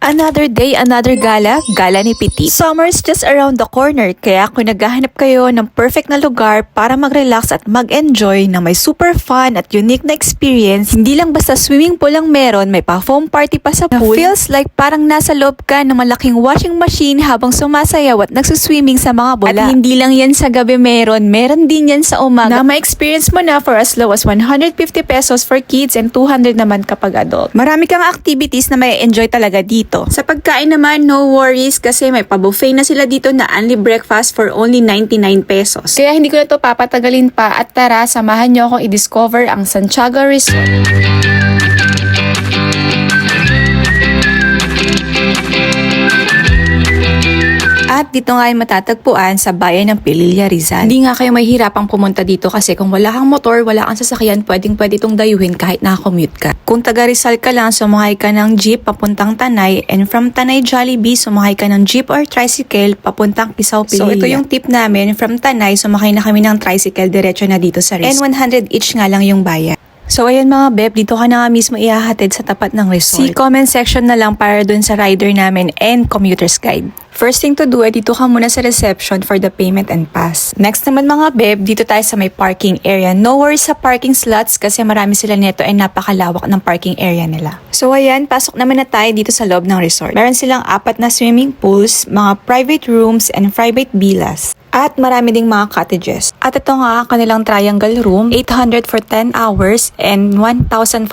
Another day, another gala, gala ni Petit. Summer's just around the corner, kaya kung naghahanap kayo ng perfect na lugar para mag-relax at mag-enjoy na may super fun at unique na experience, hindi lang basta swimming pool ang meron, may pa-foam party pa sa pool. Feels like parang nasa loob ka ng malaking washing machine habang sumasayaw at nagsuswimming sa mga bola. At hindi lang yan sa gabi meron din yan sa umaga. Na ma-experience mo na for as low as 150 pesos for kids and 200 naman kapag adult. Marami kang activities na may enjoy talaga dito. Sa pagkain naman, no worries kasi may pa-buffet na sila dito na only breakfast for only 99 pesos. Kaya hindi ko na to papatagalin pa at tara, samahan nyo akong i-discover ang Santiago Resort. At dito nga ay matatagpuan sa bayan ng Pililla, Rizal. Hindi nga kayo mahihirapang pumunta dito kasi kung wala kang motor, wala kang sasakyan, pwede itong dayuhin kahit nakakommute ka. Kung taga Rizal ka lang, sumakay ka ng jeep papuntang Tanay, and from Tanay Jollibee, sumakay ka ng jeep or tricycle papuntang Kisaw, Pililla. So ito yung tip namin, from Tanay, sumakay na kami ng tricycle, diretso na dito sa resort. And 100 each nga lang yung bayad. So ayan mga beb, dito ka na nga mismo ihahatid sa tapat ng resort. See comment section na lang para dun sa rider namin and commuter's guide. First thing to do ay dito ka muna sa reception for the payment and pass. Next naman mga beb, dito tayo sa may parking area. No worries sa parking slots kasi marami sila nito ay napakalawak ng parking area nila. So ayan, pasok naman na tayo dito sa loob ng resort. Meron silang 4 na swimming pools, mga private rooms and private villas. At marami ding mga cottages. At ito nga kanilang triangle room, 800 for 10 hours and 1,500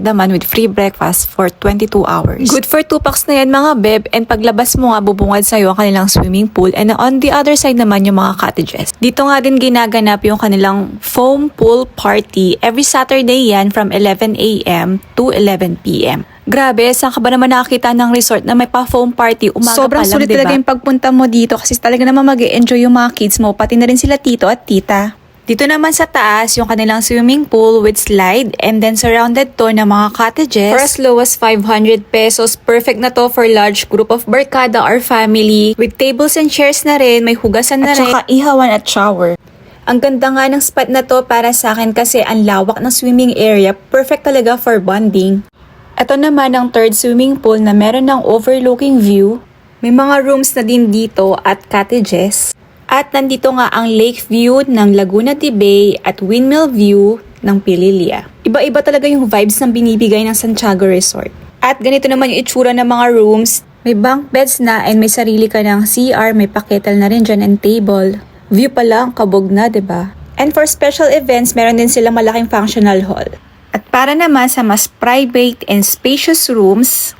naman with free breakfast for 22 hours. Good for 2 packs na yan mga beb, and paglabas mo nga bubungad sa'yo ang kanilang swimming pool, and on the other side naman yung mga cottages. Dito nga din ginaganap yung kanilang foam pool party. Every Saturday yan from 11 a.m. to 11 p.m. Grabe, saan ka ba naman nakakita ng resort na may pa-foam party umaga Sobrang pa lang, sulit diba? talaga yung pagpunta mo dito kasi talaga naman mag-e-enjoy yung mga kids mo, pati na rin sila tito at tita. Dito naman sa taas, yung kanilang swimming pool with slide, and then surrounded to ng mga cottages. For as low as 500 pesos, perfect na to for large group of barkada or family. With tables and chairs na rin, may hugasan na At rin. saka ihawan at shower. Ang ganda nga ng spot na to para sa akin kasi ang lawak ng swimming area, perfect talaga for bonding. Ito naman ang third swimming pool na meron ng overlooking view. May mga rooms na din dito at cottages. At nandito nga ang lake view ng Laguna de Bay at windmill view ng Pililla. Iba-iba talaga yung vibes ng binibigay ng Santiago Resort. At ganito naman yung itsura ng mga rooms. May bunk beds na and may sarili ka ng CR, may paketal na rin dyan and table. View pa lang, kabog na, diba? And for special events, meron din sila malaking functional hall. At para naman sa mas private and spacious rooms,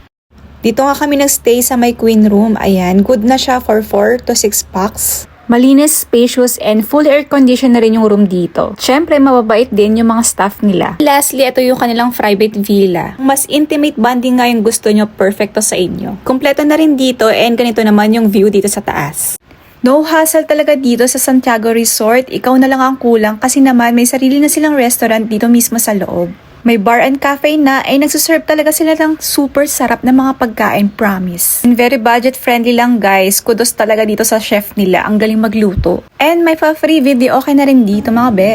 dito nga kami nagstay sa may queen room. Ayan, good na siya for 4 to 6 packs. Malinis, spacious, and full air condition na rin yung room dito. Syempre, mababait din yung mga staff nila. Lastly, ito yung kanilang private villa. Mas intimate bonding nga yung gusto nyo, perfecto sa inyo. Kompleto na rin dito, and ganito naman yung view dito sa taas. No hassle talaga dito sa Santiago Resort. Ikaw na lang ang kulang kasi naman may sarili na silang restaurant dito mismo sa loob. May bar and cafe na ay nagsuserve talaga sila ng super sarap na mga pagkain, promise. And very budget friendly lang guys. Kudos talaga dito sa chef nila. Ang galing magluto. And may pa-free video okay na rin dito mga be.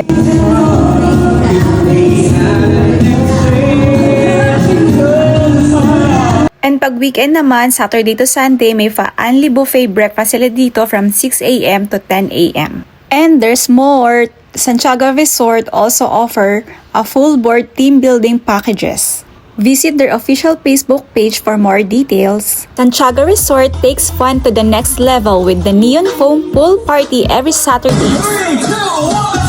And pag weekend naman, Saturday to Sunday, may fa-only buffet breakfast sila dito from 6 a.m. to 10 a.m. And there's more. Santiago Resort also offer a full board team building packages. Visit their official Facebook page for more details. Santiago Resort takes fun to the next level with the neon foam pool party every Saturday. 3, 2, 1.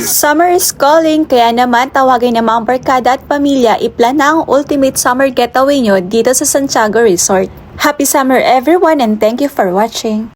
Summer is calling, kaya naman tawagin ng mga barkada at pamilya, i-plan na ang ultimate summer getaway nyo dito sa Santiago Resort. Happy summer everyone and thank you for watching!